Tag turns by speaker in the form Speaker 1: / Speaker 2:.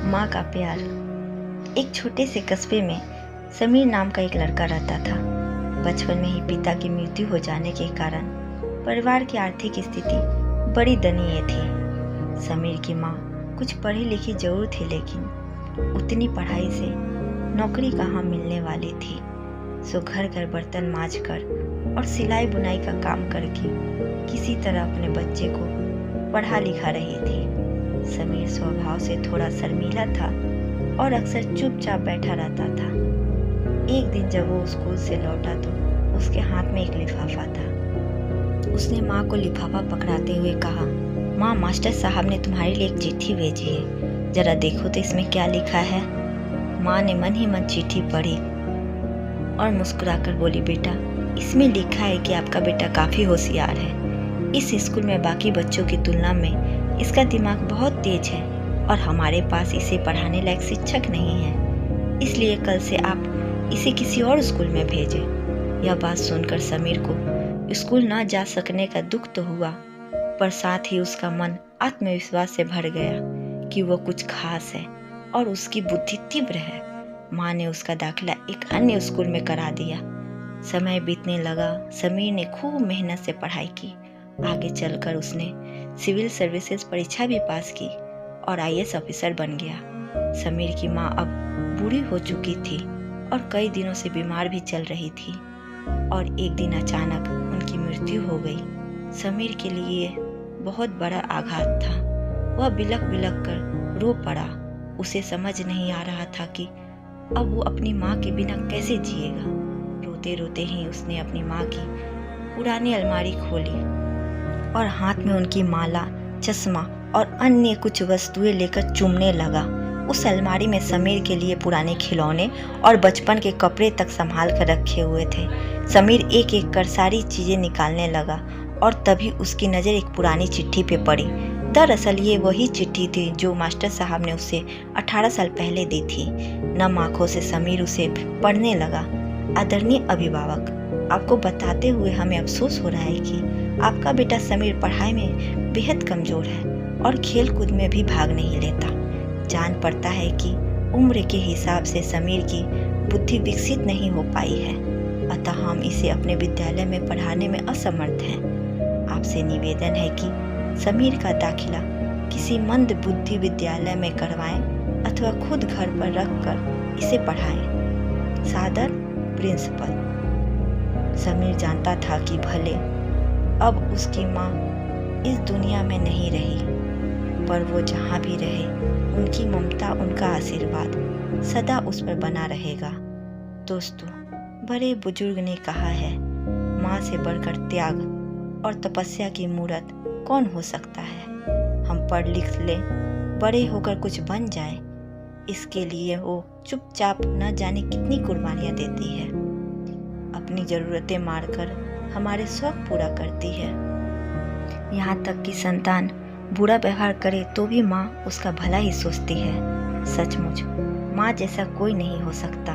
Speaker 1: माँ का प्यार। एक छोटे से कस्बे में समीर नाम का एक लड़का रहता था। बचपन में ही पिता की मृत्यु हो जाने के कारण परिवार की आर्थिक स्थिति बड़ी दयनीय थी। समीर की माँ कुछ पढ़ी लिखी जरूर थी, लेकिन उतनी पढ़ाई से नौकरी कहाँ मिलने वाली थी। सो घर घर बर्तन मांज कर और सिलाई बुनाई का काम करके किसी तरह अपने बच्चे को पढ़ा लिखा रही थी। समीर स्वभाव से थोड़ा शर्मीला था और अक्सर चुपचाप बैठा रहता था। एक दिन जब वो स्कूल से लौटा तो उसके हाथ में एक लिफाफा था। उसने माँ को लिफाफा पकड़ाते हुए कहा, माँ, मास्टर साहब ने तुम्हारे लिए एक चिट्ठी भेजी है, जरा देखो तो इसमें क्या लिखा है। माँ ने मन ही मन चिट्ठी पढ़ी और मुस्कुराकर बोली, बेटा, इसमें लिखा है कि आपका बेटा काफ़ी होशियार है। इस स्कूल में बाकी बच्चों की तुलना में इसका दिमाग बहुत तेज है और हमारे पास इसे पढ़ाने लायक शिक्षक नहीं है, इसलिए कल से आप इसे किसी और स्कूल में भेजें। यह बात सुनकर समीर को स्कूल न जा सकने का दुख तो हुआ, पर साथ ही उसका मन आत्मविश्वास से भर गया कि वो कुछ खास है और उसकी बुद्धि तीव्र है। माँ ने उसका दाखिला एक अन्य स्कूल में करा दिया। समय बीतने लगा। समीर ने खूब मेहनत से पढ़ाई की। आगे चलकर उसने सिविल सर्विसेज परीक्षा भी पास की और आईएएस ऑफिसर बन गया। समीर की माँ अब बूढ़ी हो चुकी थी और कई दिनों से बीमार भी चल रही थी और एक दिन अचानक उनकी मृत्यु हो गई। समीर के लिए बहुत बड़ा आघात था। वह बिलख बिलख कर रो पड़ा। उसे समझ नहीं आ रहा था कि अब वो अपनी माँ के बिना कैसे जिएगा। रोते रोते ही उसने अपनी माँ की पुरानी अलमारी खोली और हाथ में उनकी माला, चश्मा और अन्य कुछ वस्तुएं लेकर चूमने लगा। उस अलमारी में समीर के लिए पुराने खिलौने और बचपन के कपड़े तक संभाल कर रखे हुए थे। समीर एक एक कर सारी चीजें निकालने लगा और तभी उसकी नज़र एक पुरानी चिट्ठी पे पड़ी। दरअसल ये वही चिट्ठी थी जो मास्टर साहब ने उसे 18 साल पहले दी थी। नम आंखों से समीर उसे पढ़ने लगा। आदरणीय अभिभावक, आपको बताते हुए हमें अफसोस हो रहा है कि आपका बेटा समीर पढ़ाई में बेहद कमजोर है और खेल कूद में भी भाग नहीं लेता। जान पड़ता है कि उम्र के हिसाब से समीर की बुद्धि विकसित नहीं हो पाई है, अतः हम इसे अपने विद्यालय में पढ़ाने में असमर्थ हैं। आपसे निवेदन है कि समीर का दाखिला किसी मंद बुद्धि विद्यालय में करवाएं अथवा खुद घर पर रख कर इसे पढ़ाएं। सादर, प्रिंसिपल। समीर जानता था कि भले अब उसकी माँ इस दुनिया में नहीं रही, पर वो जहाँ भी रहे उनकी ममता, उनका आशीर्वाद सदा उस पर बना रहेगा। दोस्तों, बड़े बुजुर्ग ने कहा है, माँ से बढ़कर त्याग और तपस्या की मूरत कौन हो सकता है। हम पढ़ लिख लें, बड़े होकर कुछ बन जाएं, इसके लिए वो चुपचाप न जाने कितनी कुर्बानियाँ देती है। अपनी ज़रूरतें मारकर हमारे शौक पूरा करती है। यहाँ तक कि संतान बुरा व्यवहार करे तो भी माँ उसका भला ही सोचती है। सचमुच माँ जैसा कोई नहीं हो सकता।